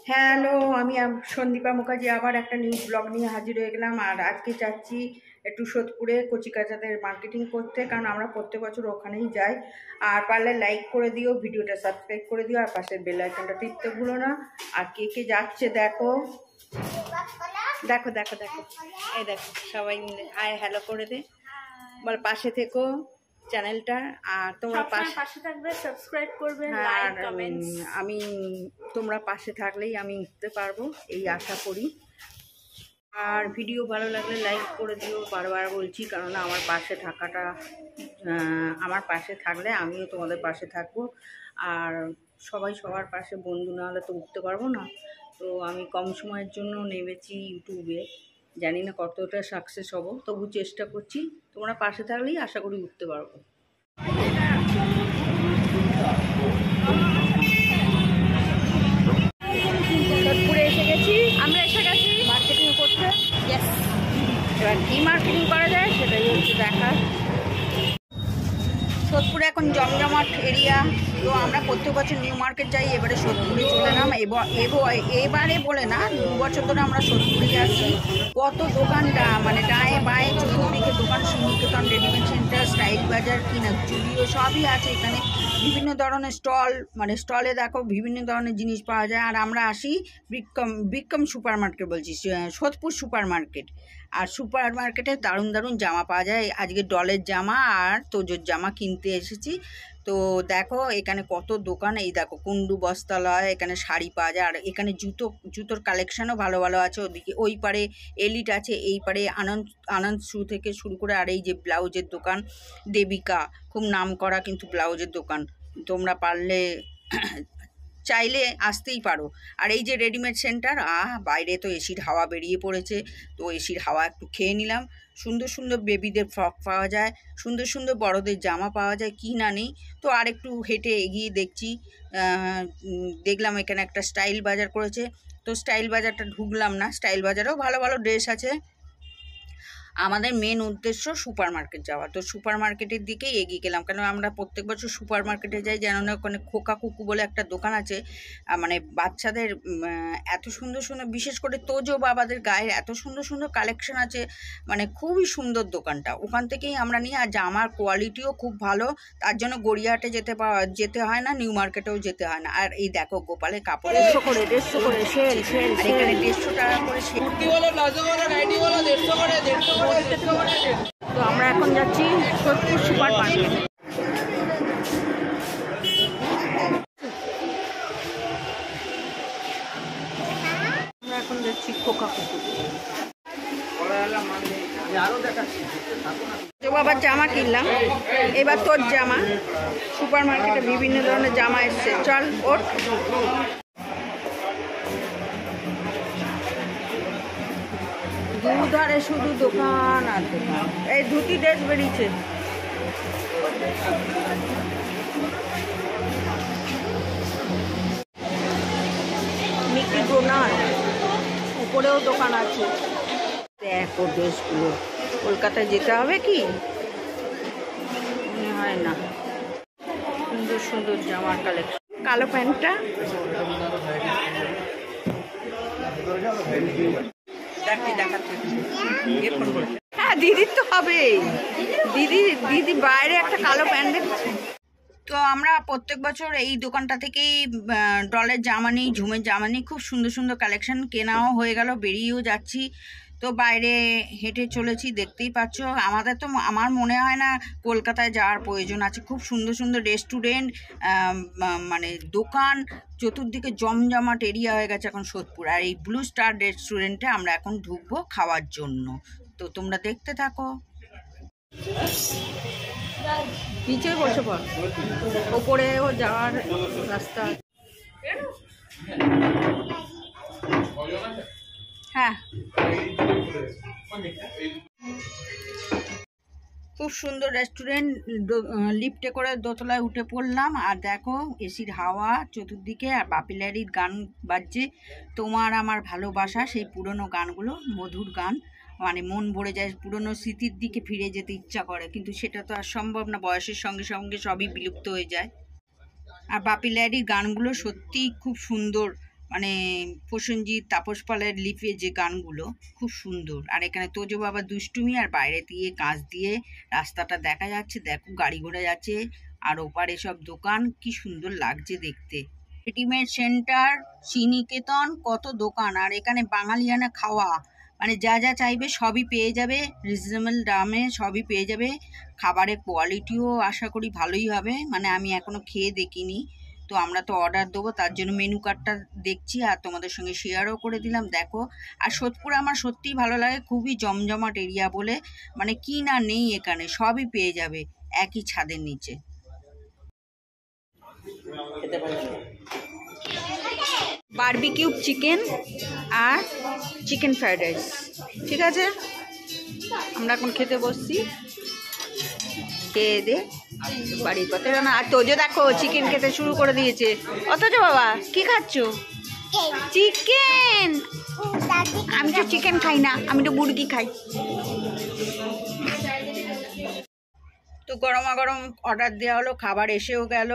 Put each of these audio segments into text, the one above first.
Hello, আমি সন্দীপা মুখার্জি আবার একটা নিউ ব্লগ নিয়ে হাজির হয়ে গেলাম। আর আজকে যাচ্ছি একটু সোদপুরে কচিকাচাদের মার্কেটিং করতে, কারণ আমরা প্রত্যেক বছর ওখানেই যাই। আর পারলে লাইক করে দিও, ভিডিওটা সাবস্ক্রাইব করে দিও, আর পাশের বেল আইকনটা টিপতে ভুলো না। আর কে কে যাচ্ছে দেখো দেখো দেখো দেখো, এই দেখো সবাই মিলে আয় হ্যালো করে দে, বল পাশে থেকো চ্যানেলটা। আর তোমরা পাশে থাকবে, সাবস্ক্রাইব করবে, লাইক কমেন্টস। আমি তোমরা পাশে থাকলেই আমি উঠতে পারবো এই আশা করি। আর ভিডিও ভালো লাগলে লাইক করে দিও, বারবার বলছি, কারণ আমার পাশে থাকাটা, আমার পাশে থাকলে আমিও তোমাদের পাশে থাকবো। আর সবাই সবার পাশে বন্ধু না হলে তো উঠতে পারবো না। তো আমি কম সময়ের জন্য নেমেছি ইউটিউবে, জানি না কতটা সাকসেস হব, তবু চেষ্টা করছি। তোমরা পাশে থাকলেই আশা করি উঠতে পারবো। সোদপুরে এসে গেছি, আমরা এসে গেছি মার্কেটিং করতে। এবার কী মার্কেটিং করা যায় সেটাই হচ্ছে দেখার। সোদপুরে এখন জমজমাট এরিয়া, তো আমরা প্রত্যেক বছর নিউ মার্কেট যাই, এবারে সোদপুরে চলে এলাম। এবারে বলে না, 2 বছর ধরে আমরা সোদপুরে যাচ্ছি। কত দোকানটা, মানে ডায়ে বায়ে চতুর্দিকে দোকান, শ্রীনিকেতন, রেডিমেড সেন্টার, স্টাইল বাজার, কিনা জুডিও সবই আছে এখানে। বিভিন্ন ধরনের স্টল, মানে স্টলে দেখো বিভিন্ন ধরনের জিনিস পাওয়া যায়। আর আমরা আসি বিক্রম সুপার মার্কেট, বলছি সোদপুর সুপার মার্কেট। আর সুপার মার্কেটে দারুণ দারুণ জামা পাওয়া যায়। আজকে ডলের জামা আর তোজোর জামা কিনতে এসেছি। তো দেখো এখানে কত দোকান, এই দেখো কুন্ডু বস্ত্রালয়, এখানে শাড়ি পাওয়া যায়। আর এখানে জুতোর কালেকশানও ভালো ভালো আছে। ওদিকে ওই পারে এলিট আছে, এই পারে আনন্দ শু থেকে শুরু করে। আর এই যে ব্লাউজের দোকান দেবিকা, খুব নাম করা কিন্তু ব্লাউজের দোকান, তোমরা পারলে চাইলে আসতেই পারো। আর এই যে রেডিমেড সেন্টার, বাইরে তো এসির হাওয়া বেরিয়ে পড়েছে, তো এসির হাওয়া একটু খেয়ে নিলাম। সুন্দর সুন্দর বেবিদের ফ্রক পাওয়া যায়, সুন্দর সুন্দর বড়দের জামা পাওয়া যায়, কি না নেই। তো আর একটু হেঁটে এগিয়ে দেখলাম এখানে একটা স্টাইল বাজার করেছে। তো স্টাইল বাজারটা ঢুকলাম না, স্টাইল বাজারেও ভালো ভালো ড্রেস আছে। আমাদের মেন উদ্দেশ্য সুপার মার্কেট যাওয়া, তো সুপার মার্কেটের দিকেই এগিয়ে গেলাম। কেন আমরা প্রত্যেক বছর সুপার মার্কেটে যাই, যেন ওখানে খোকা কুকু বলে একটা দোকান আছে, মানে বাচ্চাদের এত সুন্দর সুন্দর, বিশেষ করে তোজো বাবাদের গায়ের এত সুন্দর সুন্দর কালেকশন আছে, মানে খুবই সুন্দর দোকানটা। ওখান থেকেই আমরা নিই। আর জামার কোয়ালিটিও খুব ভালো, তার জন্য গড়িয়াহাটে যেতে হয় না, নিউ মার্কেটেও যেতে হয় না। আর এই দেখো গোপালের কাপড় 150 করে সেল, আর এখানে 150 টাকা করে সেল। তো আমরা এখন যাচ্ছি সোদপুর সুপার মার্কেট। আমরা এখন যাচ্ছি খোকা কুকু। বাবার জামা কিনলাম, এবার তোর জামা। সুপার মার্কেটে বিভিন্ন ধরনের জামা এসছে, চল ওঠ। দুধারে শুধু দোকান আর দোকান। এই ধুতি ড্রেস বেরিয়েছে, মিকি ডোনার, উপরেও দোকান আছে। দেখো ড্রেসগুলো, কলকাতায় যেতে হবে কি মনে হয় না। সুন্দর সুন্দর জামার কালেকশন। কালো প্যান্টটা হ্যাঁ দিদির তো হবে, দিদি বাইরে একটা কালো প্যান্ট দেখছে। তো আমরা প্রত্যেক বছর এই দোকানটা থেকেই ডলের জামা নিই, ঝুমের জামা নিই। খুব সুন্দর সুন্দর কালেকশন, কেনাও হয়ে গেল, বেরিয়েও যাচ্ছি। তো বাইরে হেঁটে চলেছি, দেখতেই পাচ্ছ। আমার মনে হয় না কলকাতায় যাওয়ার প্রয়োজন আছে। খুব সুন্দর সুন্দর রেস্টুরেন্ট, মানে দোকান, চতুর্দিকে জমজমাট এরিয়া হয়ে গেছে এখন সোদপুর। আর এই ব্লু স্টার রেস্টুরেন্টে আমরা এখন ঢুকবো খাওয়ার জন্য। তো তোমরা দেখতে থাকো। নিচে বসে পড়, ওপরেও যাওয়ার রাস্তা। হ্যাঁ খুব সুন্দর রেস্টুরেন্ট, লিফটে করে দোতলায় উঠে পড়লাম। আর দেখো এসির হাওয়া চতুর্দিকে, আর বাপিলারির গান বাজছে, তোমার আমার ভালোবাসা, সেই পুরনো গানগুলো, মধুর গান, মানে মন ভরে যায়, পুরনো স্মৃতির দিকে ফিরে যেতে ইচ্ছা করে, কিন্তু সেটা তো আর সম্ভব না, বয়সের সঙ্গে সঙ্গে সবই বিলুপ্ত হয়ে যায়। আর বাপিলারির গানগুলো সত্যিই খুব সুন্দর, মানে প্রসেনজিৎ, তাপস পালের লিপে যে গানগুলো খুব সুন্দর। আর এখানে তোজো বাবা দুষ্টুমি, আর বাইরে দিয়ে কাঁচ দিয়ে রাস্তাটা দেখা যাচ্ছে, দেখো গাড়ি ঘোড়া যাচ্ছে, আর ওপারে সব দোকান, কি সুন্দর লাগছে দেখতে। রেডিমেড সেন্টার, শ্রীনিকেতন, কত দোকান। আর এখানে বাঙালিয়ানা খাওয়া, মানে যা যা চাইবে সবই পেয়ে যাবে, রিজনেবল দামে সবই পেয়ে যাবে। খাবারের কোয়ালিটিও আশা করি ভালোই হবে, মানে আমি এখনো খেয়ে দেখিনি, তো আমরা তো অর্ডার দেবো, তার জন্য মেনু কার্ডটা দেখছি আর তোমাদের সঙ্গে শেয়ারও করে দিলাম। দেখো, আর সোদপুর আমার সত্যিই ভালো লাগে, খুবই জমজমাট এরিয়া বলে, মানে কি না নেই এখানে, সবই পেয়ে যাবে একই ছাদের নিচে। বারবিকিউ চিকেন আর চিকেন ফ্রাইড রাইস, ঠিক আছে? আমরা এখন খেতে বসছি, খেয়ে দে বাড়ির পথে না। আর তোজো দেখো চিকেন খেতে শুরু করে দিয়েছে। অথচ বাবা কি খাচ্ছ? চিকেন। আমি তো চিকেন খাই না, আমি তো মুরগি খাই। তো গরমা গরম অর্ডার দেওয়া হলো, খাবার এসেও গেল।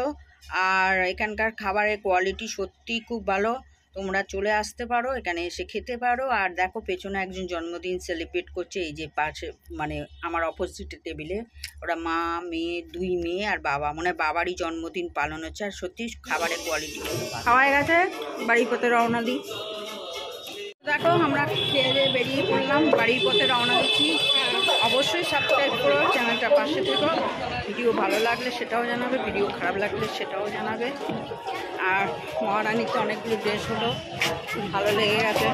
আর এখানকার খাবারের কোয়ালিটি সত্যিই খুব ভালো, তোমরা চলে আসতে পারো, এখানে এসে খেতে পারো। আর দেখো পেছনে একজন জন্মদিন সেলিব্রেট করছে, এই যে পাশে মানে আমার অপোজিটের টেবিলে, ওরা মা মেয়ে, 2 মেয়ে আর বাবা, মানে বাবারই জন্মদিন পালন হচ্ছে। আর সত্যি খাবারের কোয়ালিটি খাওয়া হয়ে গেছে, বাড়ির পথে রওনা দিই। দেখো আমরা খেয়ে দিয়ে বেরিয়ে পড়লাম, বাড়ির পথে রওনা দিচ্ছি। অবশ্যই সাবস্ক্রাইব করো, চ্যানেলটা পাশে থেকো। ভিডিও ভালো লাগলে সেটাও জানাবে, ভিডিও খারাপ লাগলে সেটাও জানাবে। আর মহারানীতে অনেকগুলো ড্রেস হলো, খুব ভালো লেগে গেছে।